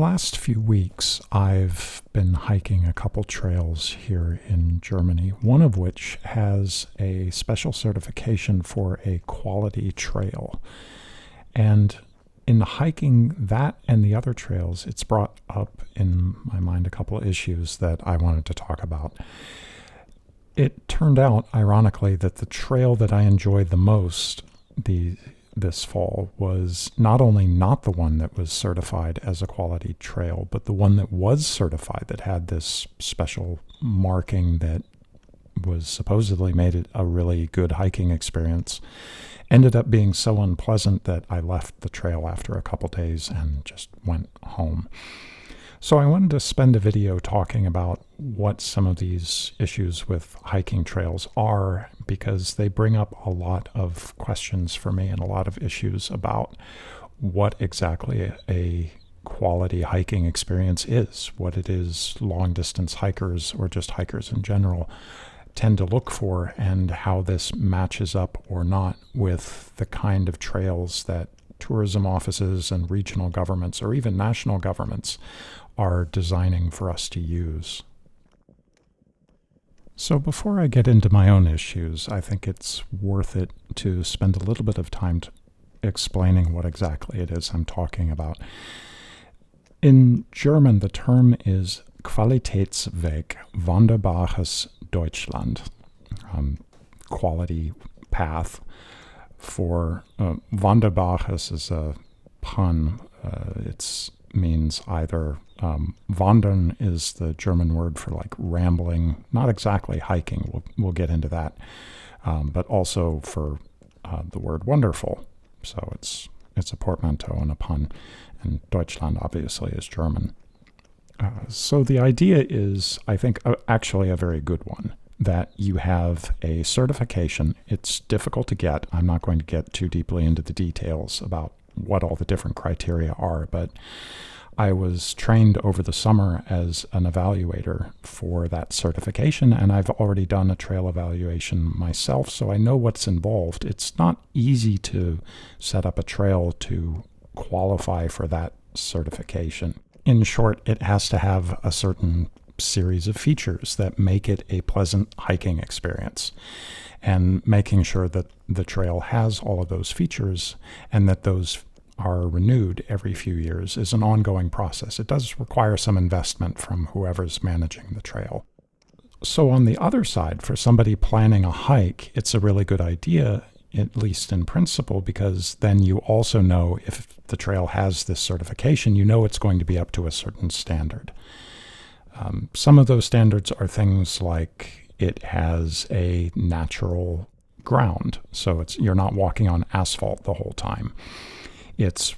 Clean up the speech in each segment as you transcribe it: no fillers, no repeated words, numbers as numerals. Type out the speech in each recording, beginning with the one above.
last few weeks, I've been hiking a couple trails here in Germany, one of which has a special certification for a quality trail. And in hiking that and the other trails, it's brought up in my mind a couple of issues that I wanted to talk about. It turned out, ironically, that the trail that I enjoyed the most this fall was not only not the one that was certified as a quality trail, but the one that was certified, that had this special marking that was supposedly made it a really good hiking experience, ended up being so unpleasant that I left the trail after a couple days and just went home. So I wanted to spend a video talking about what some of these issues with hiking trails are, because they bring up a lot of questions for me and a lot of issues about what exactly a quality hiking experience is, what it is long-distance hikers or just hikers in general tend to look for, and how this matches up or not with the kind of trails that tourism offices and regional governments or even national governments are designing for us to use. So before I get into my own issues, I think it's worth it to spend a little bit of time explaining what exactly it is I'm talking about. In German, the term is Qualitätsweg, Wanderbares Deutschland, quality path. For Wanderbares is a pun. It means either wandern is the German word for like rambling, not exactly hiking. We'll get into that, but also for the word wonderful. So it's a portmanteau and a pun, and Deutschland obviously is German. So the idea is, I think, actually a very good one, that you have a certification. It's difficult to get. I'm not going to get too deeply into the details about what all the different criteria are, but I was trained over the summer as an evaluator for that certification, and I've already done a trail evaluation myself, so I know what's involved. It's not easy to set up a trail to qualify for that certification. In short, it has to have a certain series of features that make it a pleasant hiking experience, and making sure that the trail has all of those features and that those are renewed every few years is an ongoing process. It does require some investment from whoever's managing the trail. So on the other side, for somebody planning a hike, it's a really good idea, at least in principle, because then you also know if the trail has this certification, you know it's going to be up to a certain standard. Some of those standards are things like it has a natural ground, so you're not walking on asphalt the whole time. It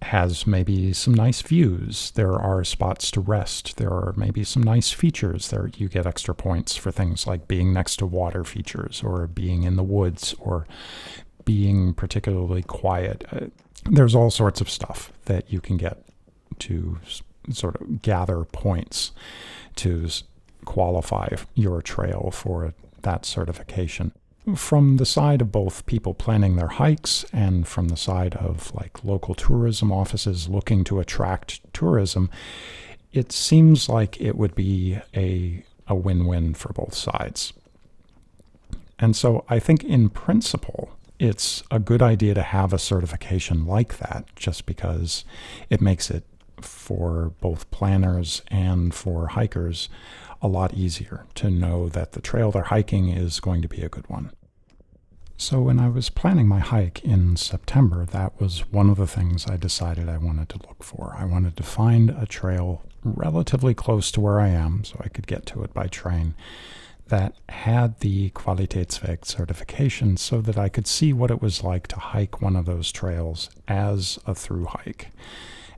has maybe some nice views. There are spots to rest. There are maybe some nice features. There you get extra points for things like being next to water features, or being in the woods, or being particularly quiet. There's all sorts of stuff that you can get to sort of gather points to qualify your trail for that certification. From the side of both people planning their hikes and from the side of like local tourism offices looking to attract tourism, it seems like it would be a win-win for both sides. And so I think in principle, it's a good idea to have a certification like that, just because it makes it, for both planners and for hikers, a lot easier to know that the trail they're hiking is going to be a good one. So when I was planning my hike in September, that was one of the things I decided I wanted to look for. I wanted to find a trail relatively close to where I am, so I could get to it by train, that had the Qualitätsweg certification, so that I could see what it was like to hike one of those trails as a thru hike.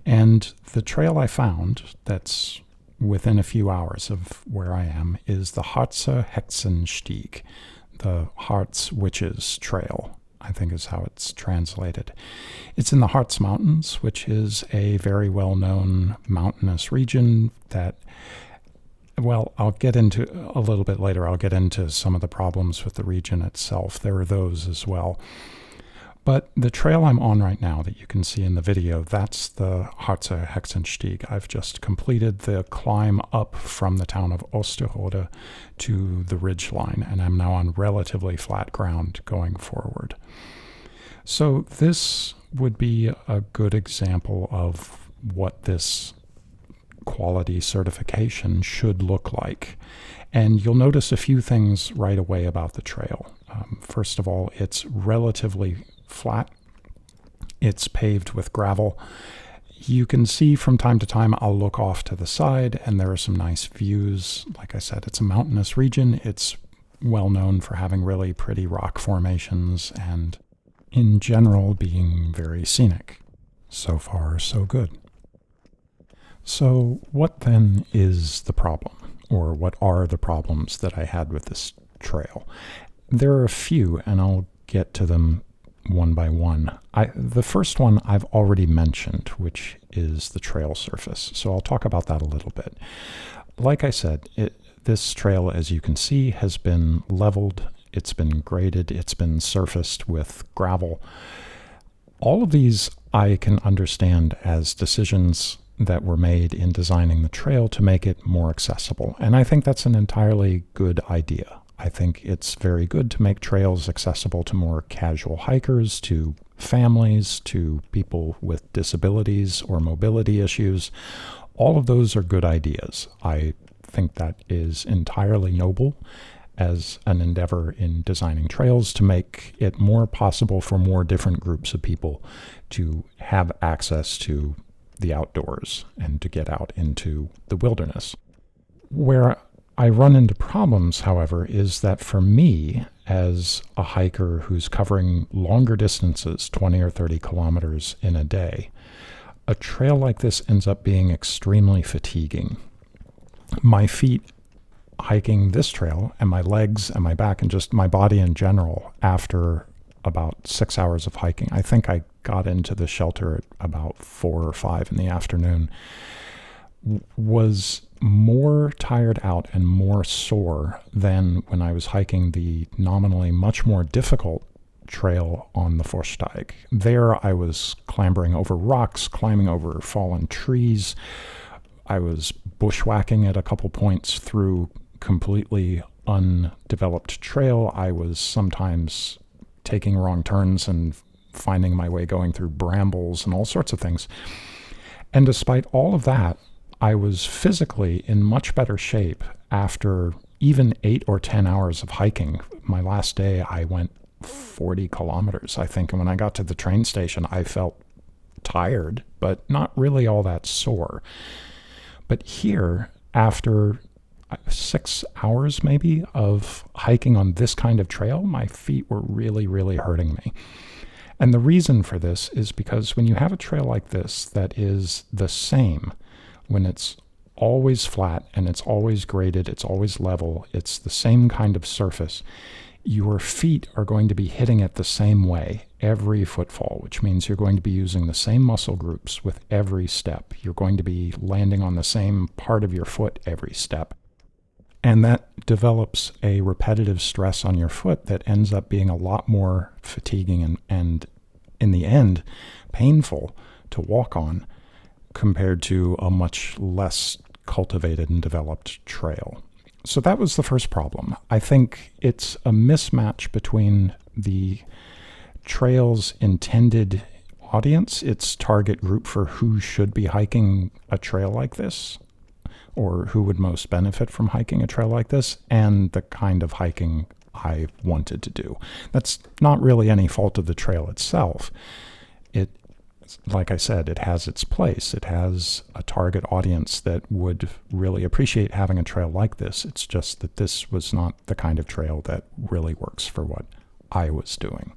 And the trail I found that's within a few hours of where I am is the Harzer-Hexen-Stieg, the Harz Witches Trail, I think is how it's translated. It's in the Harz Mountains, which is a very well-known mountainous region that, well, I'll get into a little bit later. I'll get into some of the problems with the region itself. There are those as well. But the trail I'm on right now that you can see in the video, that's the Harzer-Hexen-Stieg. I've just completed the climb up from the town of Osterode to the ridgeline, and I'm now on relatively flat ground going forward. So this would be a good example of what this quality certification should look like. And you'll notice a few things right away about the trail. First of all, it's relatively flat. It's paved with gravel. You can see from time to time I'll look off to the side and there are some nice views. Like I said, it's a mountainous region. It's well known for having really pretty rock formations and in general being very scenic. So far, so good. So what then is the problem? Or what are the problems that I had with this trail? There are a few, and I'll get to them one by one. The first one I've already mentioned, which is the trail surface. So I'll talk about that a little bit. Like I said, this trail, as you can see, has been leveled, it's been graded, it's been surfaced with gravel. All of these I can understand as decisions that were made in designing the trail to make it more accessible. And I think that's an entirely good idea. I think it's very good to make trails accessible to more casual hikers, to families, to people with disabilities or mobility issues. All of those are good ideas. I think that is entirely noble as an endeavor in designing trails to make it more possible for more different groups of people to have access to the outdoors and to get out into the wilderness. Where I run into problems, however, is that for me, as a hiker who's covering longer distances, 20 or 30 kilometers in a day, a trail like this ends up being extremely fatiguing. My feet hiking this trail and my legs and my back and just my body in general after about 6 hours of hiking. I think I got into the shelter at about 4 or 5 in the afternoon, was more tired out and more sore than when I was hiking the nominally much more difficult trail on the Forststeig. There I was clambering over rocks, climbing over fallen trees. I was bushwhacking at a couple points through completely undeveloped trail. I was sometimes taking wrong turns and finding my way going through brambles and all sorts of things. And despite all of that, I was physically in much better shape after even 8 or 10 hours of hiking. My last day, I went 40 kilometers, I think. And when I got to the train station, I felt tired, but not really all that sore. But here, after 6 hours maybe of hiking on this kind of trail, my feet were really, really hurting me. And the reason for this is because when you have a trail like this that is the same, when it's always flat and it's always graded, it's always level, it's the same kind of surface, your feet are going to be hitting it the same way every footfall, which means you're going to be using the same muscle groups with every step. You're going to be landing on the same part of your foot every step. And that develops a repetitive stress on your foot that ends up being a lot more fatiguing and in the end, painful to walk on compared to a much less cultivated and developed trail. So that was the first problem. I think it's a mismatch between the trail's intended audience, its target group for who should be hiking a trail like this, or who would most benefit from hiking a trail like this, and the kind of hiking I wanted to do. That's not really any fault of the trail itself. Like I said, it has its place. It has a target audience that would really appreciate having a trail like this. It's just that this was not the kind of trail that really works for what I was doing.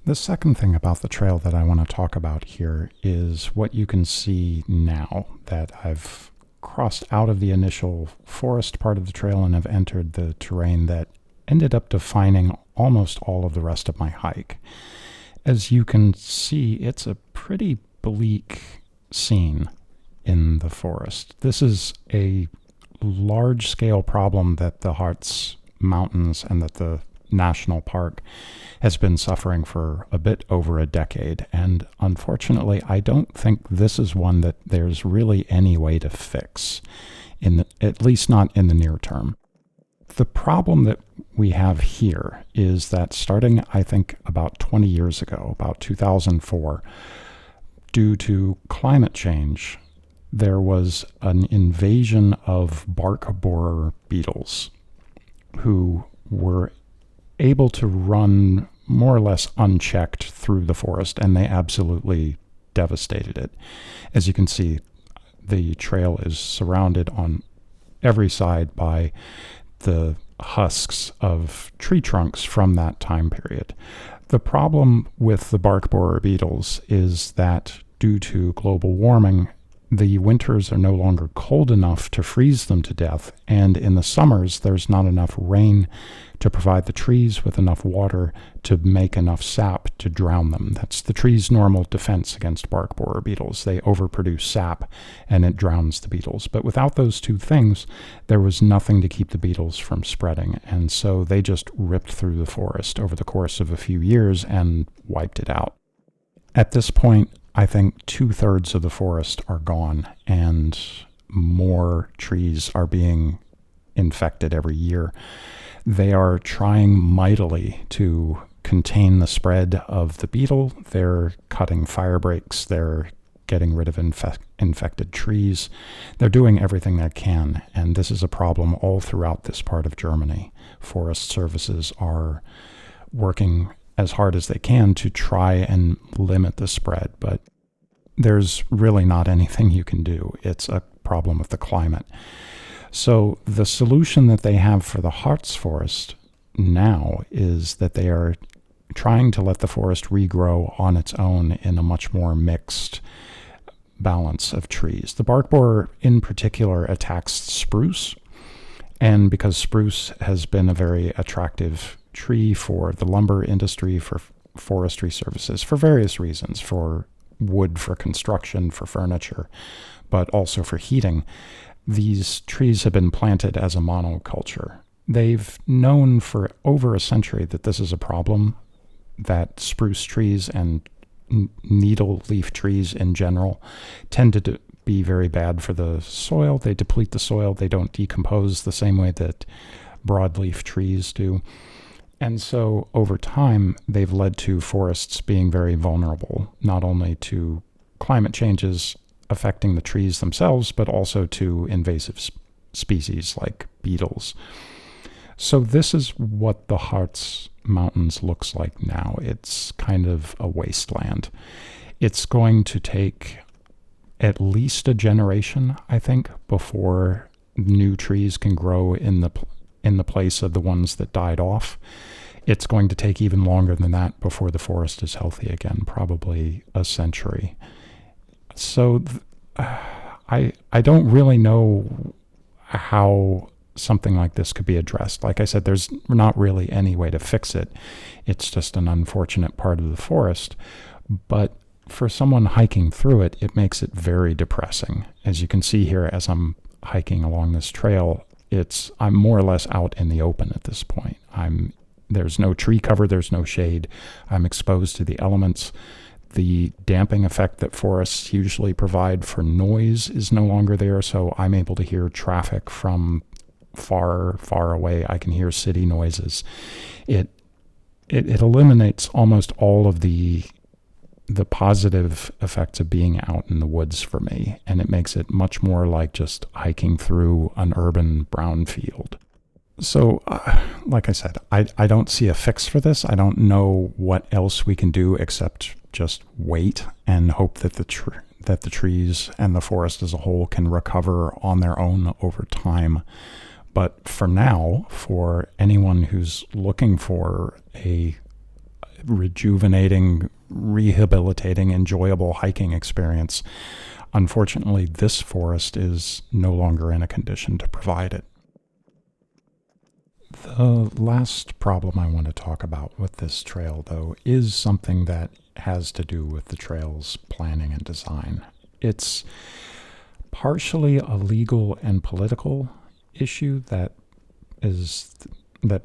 The second thing about the trail that I want to talk about here is what you can see now that I've crossed out of the initial forest part of the trail and have entered the terrain that ended up defining almost all of the rest of my hike. As you can see, it's a pretty bleak scene in the forest. This is a large-scale problem that the Harz Mountains and that the national park has been suffering for a bit over a decade, and unfortunately I don't think this is one that there's really any way to fix, at least not in the near term. The problem that we have here is that starting, I think, about 20 years ago, about 2004, due to climate change, there was an invasion of bark borer beetles who were able to run more or less unchecked through the forest, and they absolutely devastated it. As you can see, the trail is surrounded on every side by the husks of tree trunks from that time period. The problem with the bark borer beetles is that due to global warming, the winters are no longer cold enough to freeze them to death, and in the summers there's not enough rain to provide the trees with enough water to make enough sap to drown them. That's the tree's normal defense against bark borer beetles. They overproduce sap and it drowns the beetles. But without those two things, there was nothing to keep the beetles from spreading, and so they just ripped through the forest over the course of a few years and wiped it out. At this point, I think 2/3 of the forest are gone, and more trees are being infected every year. They are trying mightily to contain the spread of the beetle. They're cutting fire breaks. They're getting rid of infected trees. They're doing everything they can, and this is a problem all throughout this part of Germany. Forest services are working as hard as they can to try and limit the spread, but there's really not anything you can do. It's a problem with the climate. So the solution that they have for the Harz forest now is that they are trying to let the forest regrow on its own in a much more mixed balance of trees. The bark borer in particular attacks spruce, and because spruce has been a very attractive tree for the lumber industry, for forestry services, for various reasons, for wood, for construction, for furniture, but also for heating, these trees have been planted as a monoculture. They've known for over a century that this is a problem, that spruce trees and needle leaf trees in general tend to be very bad for the soil. They deplete the soil. They don't decompose the same way that broadleaf trees do. And so over time, they've led to forests being very vulnerable, not only to climate changes affecting the trees themselves, but also to invasive species like beetles. So this is what the Harz Mountains looks like now. It's kind of a wasteland. It's going to take at least a generation, I think, before new trees can grow in the place of the ones that died off. It's going to take even longer than that before the forest is healthy again, probably a century. So I don't really know how something like this could be addressed. Like I said, there's not really any way to fix it. It's just an unfortunate part of the forest. But for someone hiking through it, it makes it very depressing. As you can see here, as I'm hiking along this trail, I'm more or less out in the open at this point. There's no tree cover, there's no shade. I'm exposed to the elements. The damping effect that forests usually provide for noise is no longer there, so I'm able to hear traffic from far, far away. I can hear city noises. It eliminates almost all of the positive effects of being out in the woods for me, and it makes it much more like just hiking through an urban brown field. So, like I said, I don't see a fix for this. I don't know what else we can do except just wait and hope that the trees and the forest as a whole can recover on their own over time. But for now, for anyone who's looking for a rejuvenating, rehabilitating, enjoyable hiking experience. Unfortunately, this forest is no longer in a condition to provide it. The last problem I want to talk about with this trail, though, is something that has to do with the trail's planning and design. It's partially a legal and political issue that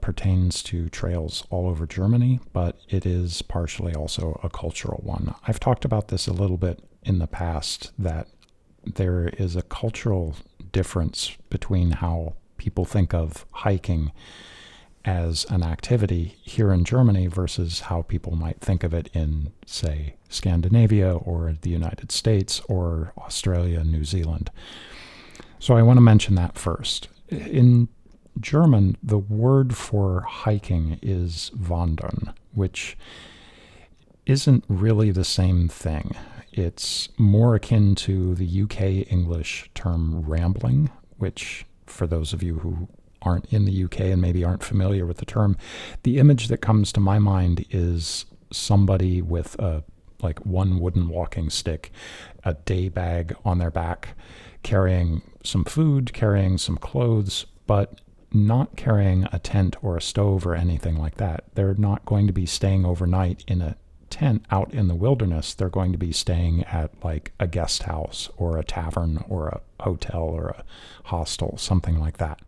pertains to trails all over Germany, but it is partially also a cultural one. I've talked about this a little bit in the past, that there is a cultural difference between how people think of hiking as an activity here in Germany versus how people might think of it in, say, Scandinavia or the United States or Australia and New Zealand. So I want to mention that first. In German, the word for hiking is wandern, which isn't really the same thing. It's more akin to the UK English term rambling, which, for those of you who aren't in the UK and maybe aren't familiar with the term, the image that comes to my mind is somebody with one wooden walking stick, a day bag on their back, carrying some food, carrying some clothes, but not carrying a tent or a stove or anything like that. They're not going to be staying overnight in a tent out in the wilderness. They're going to be staying at like a guest house or a tavern or a hotel or a hostel, something like that.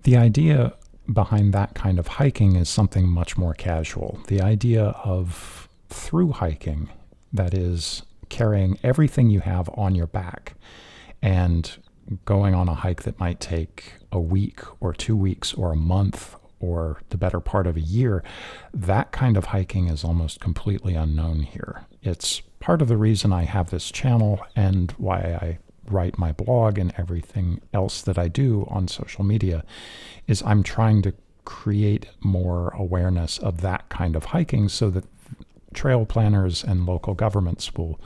The idea behind that kind of hiking is something much more casual. The idea of thru-hiking, that is, carrying everything you have on your back and going on a hike that might take a week or 2 weeks or a month or the better part of a year, that kind of hiking is almost completely unknown here. It's part of the reason I have this channel and why I write my blog and everything else that I do on social media, is I'm trying to create more awareness of that kind of hiking so that trail planners and local governments will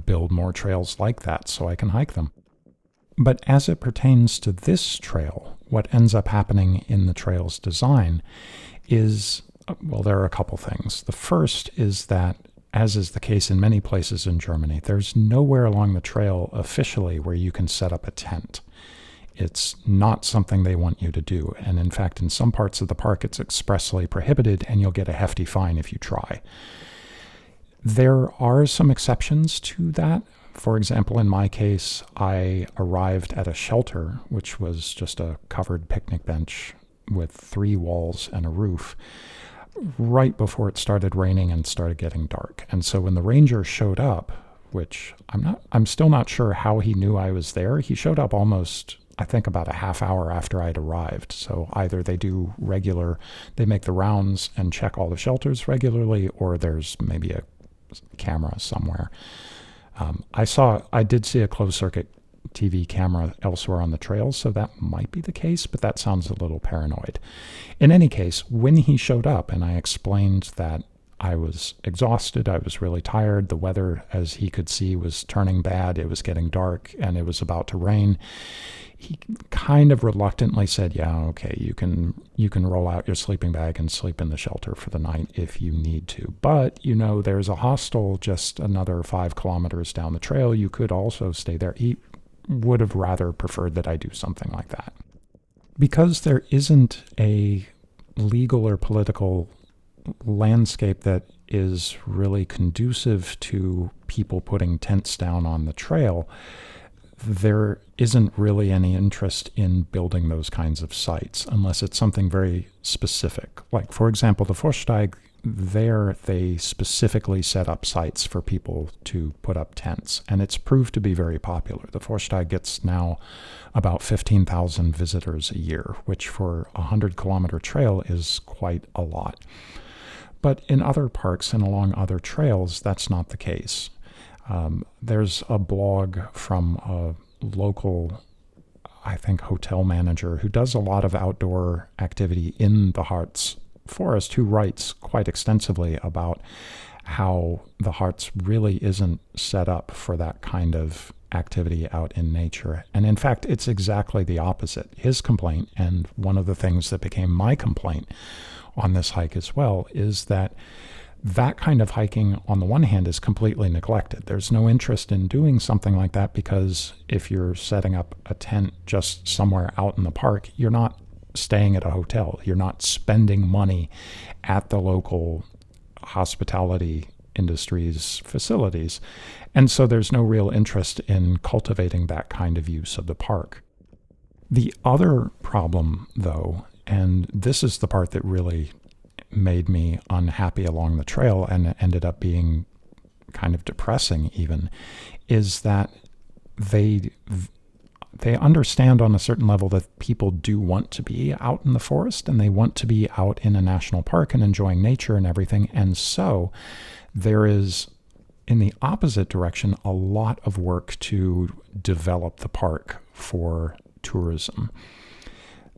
build more trails like that so I can hike them. But as it pertains to this trail, what ends up happening in the trail's design is, well, there are a couple things. The first is that, as is the case in many places in Germany, there's nowhere along the trail officially where you can set up a tent. It's not something they want you to do. And in fact, in some parts of the park, it's expressly prohibited, and you'll get a hefty fine if you try. There are some exceptions to that. For example, in my case, I arrived at a shelter, which was just a covered picnic bench with 3 walls and a roof, right before it started raining and started getting dark. And so when the ranger showed up, which I'm still not sure how he knew I was there, he showed up almost, I think, about a half hour after I'd arrived. So either they make the rounds and check all the shelters regularly, or there's maybe a camera somewhere. I did see a closed circuit TV camera elsewhere on the trail, so that might be the case, but that sounds a little paranoid. In any case, when he showed up and I explained that I was exhausted, I was really tired, the weather, as he could see, was turning bad, it was getting dark, and it was about to rain, he kind of reluctantly said, yeah, okay, you can roll out your sleeping bag and sleep in the shelter for the night if you need to. But, there's a hostel just another 5 kilometers down the trail. You could also stay there. He would have rather preferred that I do something like that. Because there isn't a legal or political landscape that is really conducive to people putting tents down on the trail, there isn't really any interest in building those kinds of sites unless it's something very specific. Like, for example, the Forststeig, they specifically set up sites for people to put up tents, and it's proved to be very popular. The Forststeig gets now about 15,000 visitors a year, which for a 100-kilometer trail is quite a lot. But in other parks and along other trails, that's not the case. There's a blog from a local, I think, hotel manager who does a lot of outdoor activity in the Harz forest, who writes quite extensively about how the Harz really isn't set up for that kind of activity out in nature. And in fact, it's exactly the opposite. His complaint, and one of the things that became my complaint on this hike as well is that that kind of hiking, on the one hand, is completely neglected. There's no interest in doing something like that because if you're setting up a tent just somewhere out in the park, you're not staying at a hotel. You're not spending money at the local hospitality industry's facilities. And so there's no real interest in cultivating that kind of use of the park. The other problem, though, and this is the part that really made me unhappy along the trail and ended up being kind of depressing even, is that they understand on a certain level that people do want to be out in the forest and they want to be out in a national park and enjoying nature and everything. And so there is, in the opposite direction, a lot of work to develop the park for tourism.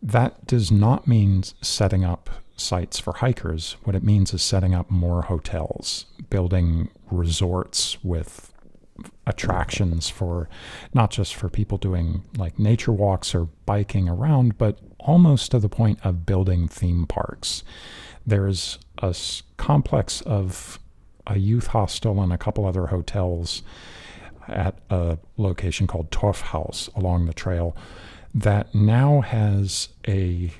That does not mean setting up sites for hikers. What it means is setting up more hotels, building resorts with attractions for not just for people doing like nature walks or biking around, but almost to the point of building theme parks. There's a complex of a youth hostel and a couple other hotels at a location called Torfhaus along the trail that now has a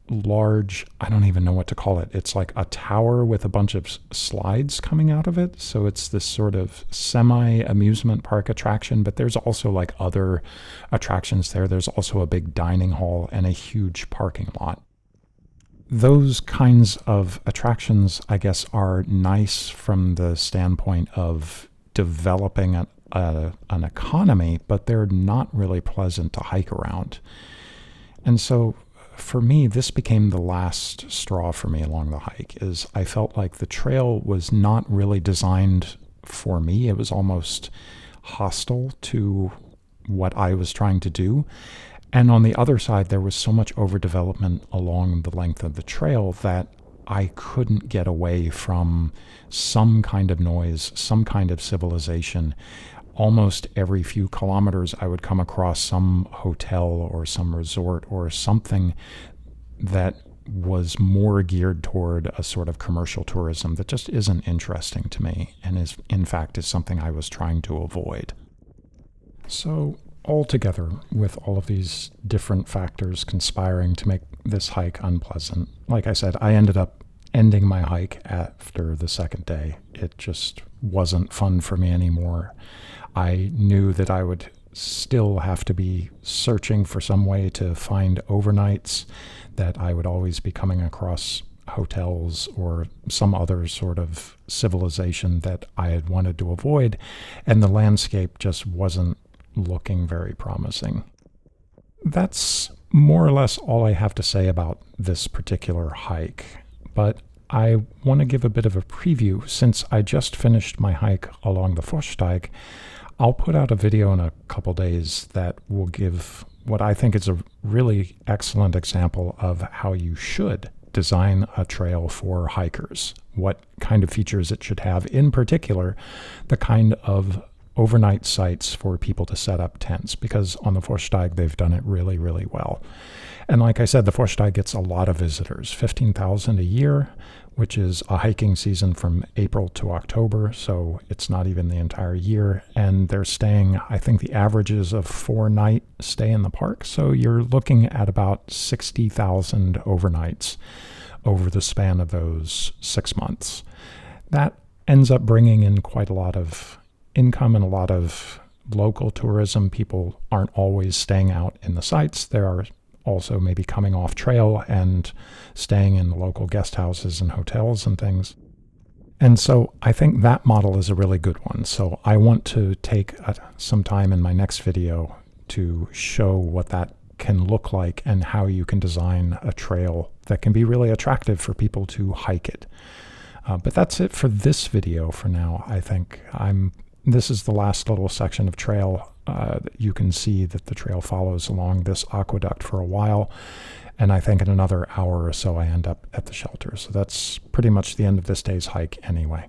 large, I don't even know what to call it. It's like a tower with a bunch of slides coming out of it. So it's this sort of semi-amusement park attraction, but there's also like other attractions there. There's also a big dining hall and a huge parking lot. Those kinds of attractions, I guess, are nice from the standpoint of developing an economy, but they're not really pleasant to hike around. And so for me, this became the last straw for me along the hike, is I felt like the trail was not really designed for me. It was almost hostile to what I was trying to do. And on the other side, there was so much overdevelopment along the length of the trail that I couldn't get away from some kind of noise, some kind of civilization. Almost every few kilometers, I would come across some hotel or some resort or something that was more geared toward a sort of commercial tourism that just isn't interesting to me and is, in fact, is something I was trying to avoid. So altogether, with all of these different factors conspiring to make this hike unpleasant, like I said, I ended up ending my hike after the second day. It just wasn't fun for me anymore. I knew that I would still have to be searching for some way to find overnights, that I would always be coming across hotels or some other sort of civilization that I had wanted to avoid, and the landscape just wasn't looking very promising. That's more or less all I have to say about this particular hike, but I want to give a bit of a preview. Since I just finished my hike along the Forststeig, I'll put out a video in a couple days that will give what I think is a really excellent example of how you should design a trail for hikers, what kind of features it should have, in particular, the kind of overnight sites for people to set up tents, because on the Forststeig, they've done it really, really well. And like I said, the Forststeig gets a lot of visitors, 15,000 a year, which is a hiking season from April to October, so it's not even the entire year. And they're staying, I think the average is a 4-night stay in the park, so you're looking at about 60,000 overnights over the span of those 6 months. That ends up bringing in quite a lot of income and a lot of local tourism. People aren't always staying out in the sites. There are also maybe coming off trail and staying in the local guest houses and hotels and things. And so I think that model is a really good one. So I want to take some time in my next video to show what that can look like and how you can design a trail that can be really attractive for people to hike it. But that's it for this video for now. I think this is the last little section of trail. You can see that the trail follows along this aqueduct for a while, and I think in another hour or so I end up at the shelter. So that's pretty much the end of this day's hike anyway.